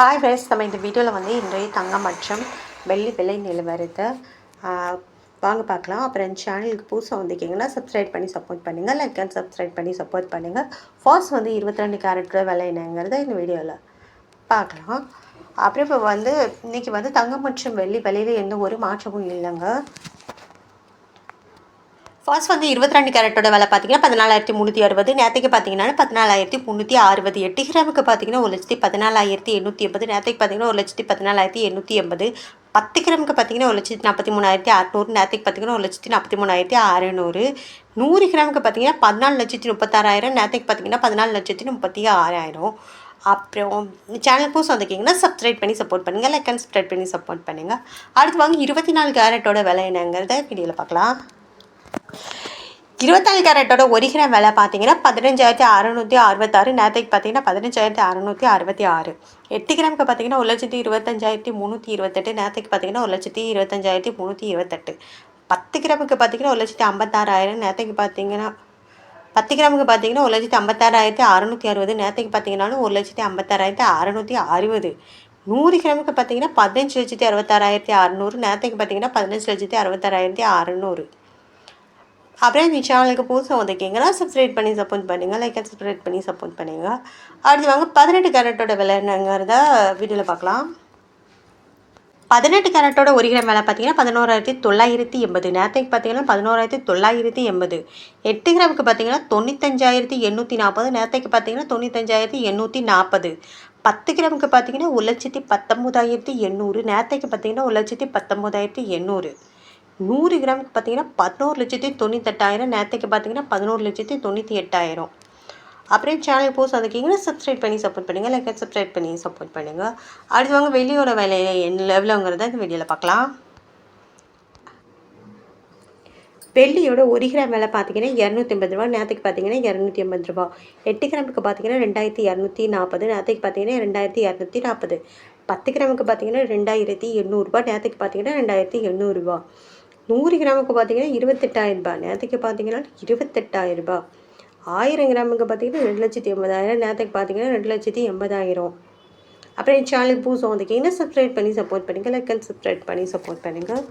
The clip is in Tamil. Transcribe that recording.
ஹாய் ஃப்ரெண்ட்ஸ், நம்ம இந்த வீடியோவில் வந்து இன்றைய தங்கம் மற்றும் வெள்ளி விலை நிலவரத்தை வாங்க பார்க்கலாம். அப்புறம் என் சேனலுக்கு புதுசாக வந்திருக்கீங்கன்னா சப்ஸ்கிரைப் பண்ணி சப்போர்ட் பண்ணுங்கள், லைக் அண்ட் சப்ஸ்கிரைப் பண்ணி சப்போர்ட் பண்ணுங்கள். ஃபர்ஸ்ட் வந்து 22 கேரட்டோட விலை என்னங்கிறத இந்த வீடியோவில் பார்க்கலாம். அப்புறம் இப்போ வந்து இன்றைக்கி வந்து தங்கம் மற்றும் வெள்ளி விலையில் எந்த ஒரு மாற்றமும் இல்லைங்க. ஃபர்ஸ்ட் வந்து 22 கேரட்டோட விலை பார்த்தீங்கன்னா 14,360. நேற்றுக்கு பார்த்தீங்கன்னா 14,360. 8 கிராமுக்கு பார்த்தீங்கன்னா 1,14,880. நேற்றுக்கு பார்த்தீங்கன்னா 1,14,880. 10 கிராமுக்கு பார்த்தீங்கன்னா 1,43,600. நேற்றுக்கு பார்த்தீங்கன்னா 1,43,600. 100 கிராமுக்கு பார்த்தீங்கன்னா 14,36,000. நேற்றுக்கு பார்த்தீங்கன்னா 14,36,000. அப்புறம் சேனல் புதுசாக வந்திருக்கீங்கன்னா சப்ஸ்கிரைப் பண்ணி சப்போர்ட் பண்ணுங்கள், லைக் அண்ட் சப்ஸ்கிரைப் பண்ணி சப்போர்ட் பண்ணுங்கள். அடுத்து வாங்க 24 கேரட்டோட விலை என்னங்கிறத வீடியோவில் பார்க்கலாம். 24 கேரட்டோட 1 கிராம் விலை பார்த்தீங்கன்னா 15,666. நேற்றுக்கு பார்த்தீங்கன்னா 15,666. 8 கிராமுக்கு பார்த்தீங்கன்னா 1,25,328. நேற்றுக்கு பார்த்தீங்கன்னா 1,25,328. 10 கிராமுக்கு பார்த்தீங்கன்னா 1,56,000. நேற்றுக்கு பார்த்தீங்கன்னா 10 கிராமுக்கு பார்த்தீங்கன்னா 1,56,660. நேற்றுக்கு பார்த்தீங்கன்னா 1,56,660. 100 கிராமுக்கு பார்த்தீங்கன்னா 15,66,600. நேற்றுக்கு பார்த்தீங்கன்னா 15,66,600. அப்புறம் இந்த சேனலுக்கு புதுசாக வந்திருக்கீங்கன்னா சப்ஸ்கிரைப் பண்ணி சப்போர்ட் பண்ணுங்கள், லைக் அண்ட் சப்ஸ்கிரைப் பண்ணி சப்போர்ட் பண்ணுங்கள். அடுத்து வாங்க 18 கேரட்டோட விலை என்னங்கிறத வீடியோவில் பார்க்கலாம். 18 கேரட்டோட 1 கிராம் விலை பார்த்தீங்கன்னா 11,980. நேற்றுக்கு பார்த்தீங்கன்னா 11,980. 8 கிராமுக்கு பார்த்தீங்கன்னா 95,840. நேற்றுக்கு பார்த்தீங்கன்னா 95,840. 10 கிராமுக்கு பார்த்தீங்கன்னா 1,19,800. நேற்றுக்கு பார்த்தீங்கன்னா 1,19,800. 100 கிராமுக்கு பார்த்தீங்கன்னா 11,98,000. நேற்றுக்கு பார்த்தீங்கன்னா 11,98,000. அப்புறம் சேனல் புதுசாக வந்திருக்கீங்கன்னா சப்ஸ்கிரைப் பண்ணி சப்போர்ட் பண்ணுங்கள், லைக் அண்ட் சப்ஸ்கிரைப் பண்ணி சப்போர்ட் பண்ணுங்கள். அடுத்து வாங்க வெள்ளியோட விலை என்ன லெவலுங்கிறத இந்த வீடியோவில் பார்க்கலாம். வெள்ளியோட 1 கிராம் விலை பார்த்தீங்கன்னா 280 ரூபா. நேற்றுக்கு பார்த்தீங்கன்னா 280 ரூபா. 8 கிராமுக்கு பார்த்தீங்கன்னா 2,240. நேற்றுக்கு பார்த்தீங்கன்னா 2,240. 10 கிராமுக்கு பார்த்தீங்கன்னா 2,800 ரூபா. நேற்றுக்கு பார்த்தீங்கன்னா 2,800 ரூபா. 100 கிராமுக்கு பார்த்தீங்கன்னா 28,000 ரூபாய். நேற்றுக்கு பார்த்தீங்கன்னா 28,000 ரூபாய். 1000 கிராமுக்கு பார்த்தீங்கன்னா 2,80,000. நேற்றுக்கு பார்த்தீங்கன்னா 2,80,000. அப்புறம் என் சேனலுக்கு புதுசாக வந்திருக்கீங்கன்னா சப்ஸ்கிரைப் பண்ணி சப்போர்ட் பண்ணுங்கள், லைக் அண்ட் சப்ஸ்கிரைப் பண்ணி சப்போர்ட் பண்ணுங்கள்.